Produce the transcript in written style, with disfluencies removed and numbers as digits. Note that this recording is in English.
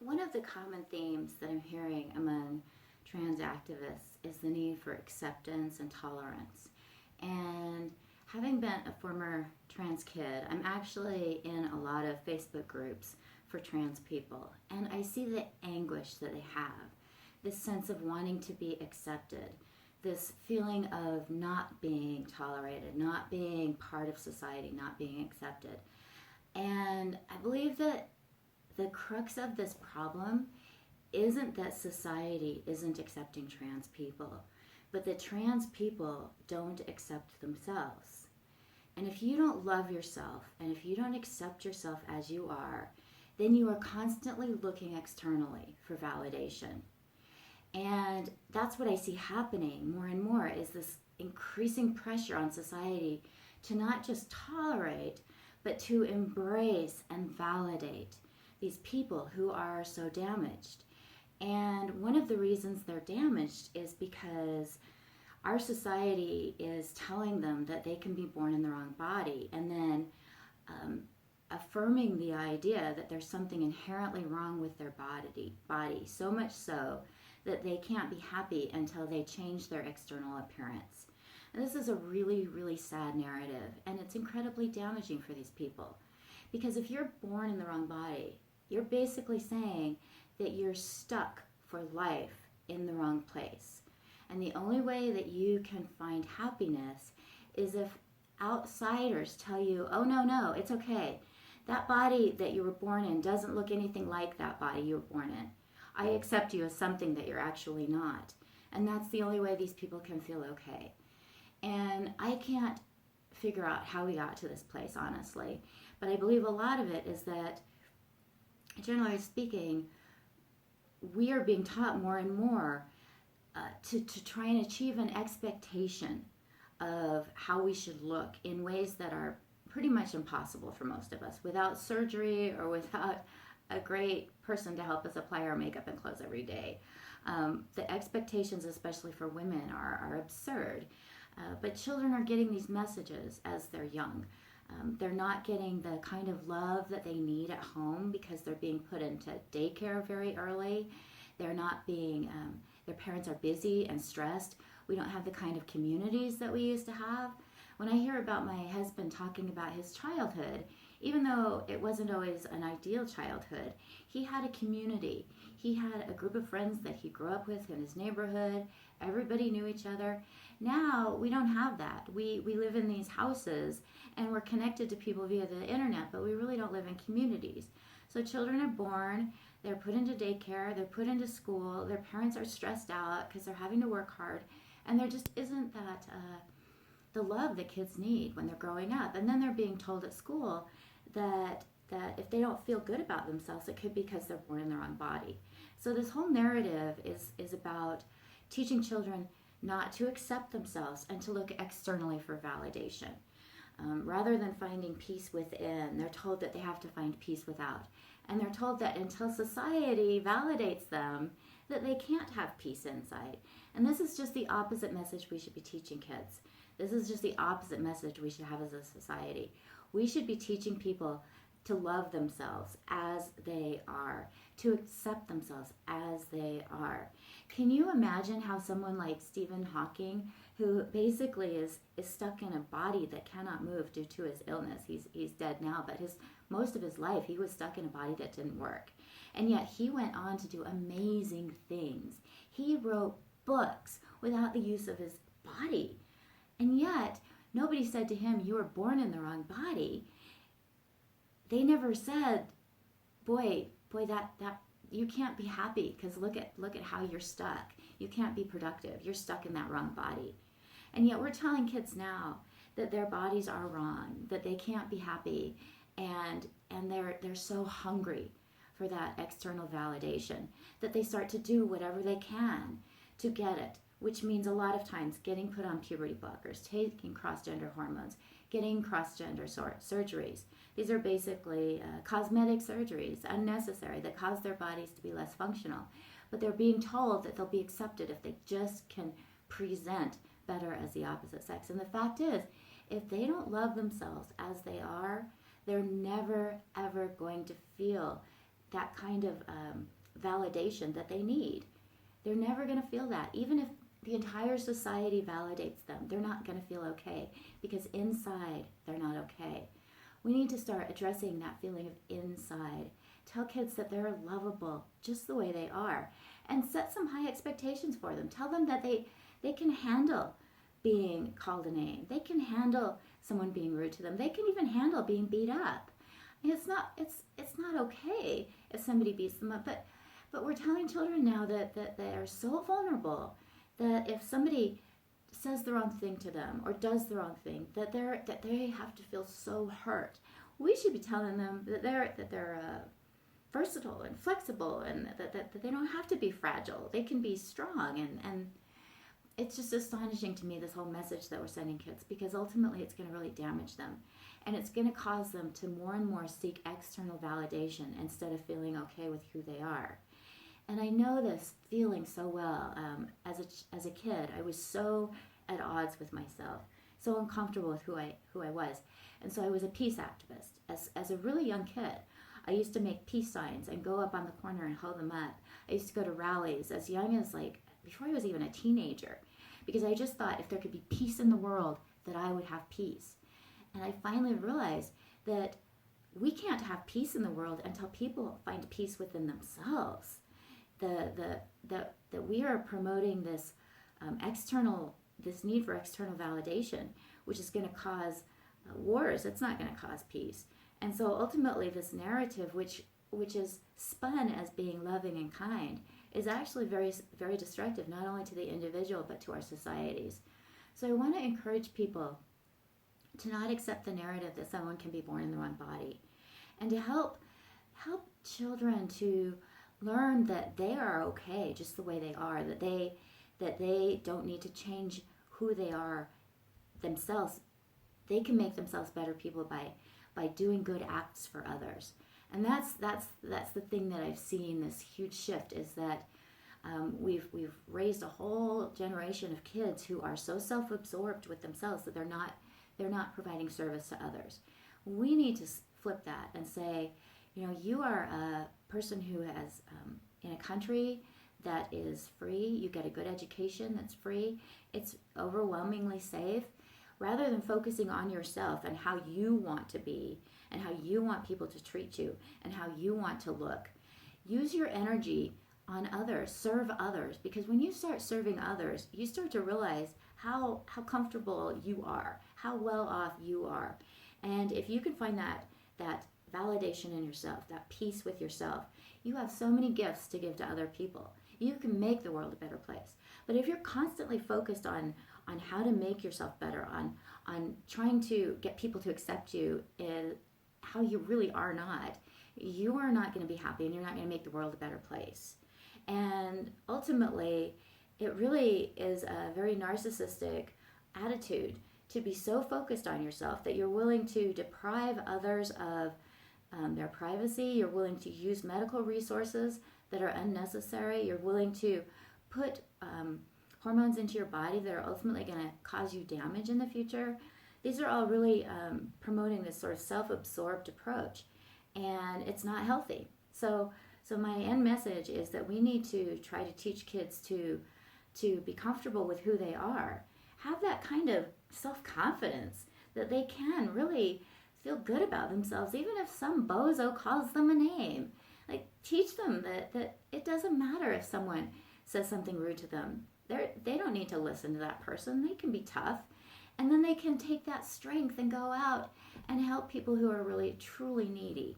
One of the common themes that I'm hearing among trans activists is the need for acceptance and tolerance. And having been a former trans kid, I'm actually in a lot of Facebook groups for trans people. And I see the anguish that they have, this sense of wanting to be accepted, this feeling of not being tolerated, not being part of society, not being accepted. And I believe that the crux of this problem isn't that society isn't accepting trans people, but that trans people don't accept themselves. And if you don't love yourself and if you don't accept yourself as you are, then you are constantly looking externally for validation. And that's what I see happening more and more is this increasing pressure on society to not just tolerate, but to embrace and validate these people who are so damaged. And one of the reasons they're damaged is because our society is telling them that they can be born in the wrong body and then affirming the idea that there's something inherently wrong with their body, so much so that they can't be happy until they change their external appearance. And this is a really, really sad narrative, and it's incredibly damaging for these people. Because if you're born in the wrong body, you're basically saying that you're stuck for life in the wrong place. And the only way that you can find happiness is if outsiders tell you, oh, no, it's okay. That body that you were born in doesn't look anything like that body you were born in. I accept you as something that you're actually not. And that's the only way these people can feel okay. And I can't figure out how we got to this place, honestly. But I believe a lot of it is that, generally speaking, we are being taught more and more to try and achieve an expectation of how we should look in ways that are pretty much impossible for most of us, without surgery or without a great person to help us apply our makeup and clothes every day. The expectations, especially for women, are absurd. But children are getting these messages as they're young. They're not getting the kind of love that they need at home because they're being put into daycare very early. They're not being, their parents are busy and stressed. We don't have the kind of communities that we used to have. When I hear about my husband talking about his childhood, even though it wasn't always an ideal childhood, he had a community. He had a group of friends that he grew up with in his neighborhood. Everybody knew each other. Now we don't have that. We live in these houses and we're connected to people via the internet, but we really don't live in communities. So children are born, they're put into daycare, they're put into school, their parents are stressed out because they're having to work hard, and there just isn't that the love that kids need when they're growing up. And then they're being told at school that if they don't feel good about themselves, it could be because they're born in the wrong body. So this whole narrative is about teaching children not to accept themselves and to look externally for validation. Rather than finding peace within, they're told that they have to find peace without. And they're told that until society validates them, that they can't have peace inside. And this is just the opposite message we should be teaching kids. This is just the opposite message we should have as a society. We should be teaching people to love themselves as they are, to accept themselves as they are. Can you imagine how someone like Stephen Hawking, who basically is stuck in a body that cannot move due to his illness, he's dead now, but most of his life he was stuck in a body that didn't work. And yet he went on to do amazing things. He wrote books without the use of his body. And yet, nobody said to him, you were born in the wrong body. They never said, boy, that you can't be happy because look at how you're stuck. You can't be productive. You're stuck in that wrong body. And yet we're telling kids now that their bodies are wrong, that they can't be happy, and they're so hungry for that external validation that they start to do whatever they can to get it, which means a lot of times getting put on puberty blockers, taking cross-gender hormones, getting cross-gender surgeries. These are basically cosmetic surgeries, unnecessary, that cause their bodies to be less functional. But they're being told that they'll be accepted if they just can present better as the opposite sex. And the fact is, if they don't love themselves as they are, they're never, ever going to feel that kind of validation that they need. They're never going to feel that. Even if the entire society validates them, they're not going to feel okay because inside they're not okay. We need to start addressing that feeling of inside. Tell kids that they're lovable just the way they are, and set some high expectations for them. Tell them that they can handle being called a name. They can handle someone being rude to them. They can even handle being beat up. It's not okay if somebody beats them up, but we're telling children now that they are so vulnerable that if somebody says the wrong thing to them or does the wrong thing, that they have to feel so hurt. We should be telling them that they're versatile and flexible, and that they don't have to be fragile. They can be strong, and it's just astonishing to me, this whole message that we're sending kids, because ultimately it's going to really damage them, and it's going to cause them to more and more seek external validation instead of feeling okay with who they are. And I know this feeling so well. As a kid, I was so at odds with myself, so uncomfortable with who I was, and so I was a peace activist. As a really young kid, I used to make peace signs and go up on the corner and hold them up. I used to go to rallies as young as before I was even a teenager, because I just thought if there could be peace in the world, that I would have peace. And I finally realized that we can't have peace in the world until people find peace within themselves. That we are promoting this this need for external validation, which is going to cause wars. It's not going to cause peace. And so ultimately, this narrative, which is spun as being loving and kind, is actually very, very destructive, not only to the individual but to our societies. So I want to encourage people to not accept the narrative that someone can be born in the wrong body, and to help children to learn that they are okay just the way they are, that they don't need to change who they are themselves. They can make themselves better people by doing good acts for others. And that's the thing that I've seen, this huge shift, is that we've raised a whole generation of kids who are so self-absorbed with themselves that they're not providing service to others. We need to flip that and say, you are a person who has, in a country that is free, you get a good education that's free, it's overwhelmingly safe. Rather than focusing on yourself and how you want to be and how you want people to treat you and how you want to look, use your energy on others, serve others, because when you start serving others, you start to realize how comfortable you are, how well off you are. And if you can find that validation in yourself, that peace with yourself, you have so many gifts to give to other people. You can make the world a better place. But if you're constantly focused on how to make yourself better, on trying to get people to accept you in how you really are not, you are not going to be happy, and you're not going to make the world a better place. And ultimately, it really is a very narcissistic attitude to be so focused on yourself that you're willing to deprive others of their privacy. You're willing to use medical resources that are unnecessary. You're willing to put hormones into your body that are ultimately going to cause you damage in the future. These are all really promoting this sort of self-absorbed approach, and it's not healthy. So my end message is that we need to try to teach kids to be comfortable with who they are. Have that kind of self-confidence that they can really feel good about themselves, even if some bozo calls them a name. Teach them that it doesn't matter if someone says something rude to them. They don't need to listen to that person. They can be tough. And then they can take that strength and go out and help people who are really, truly needy.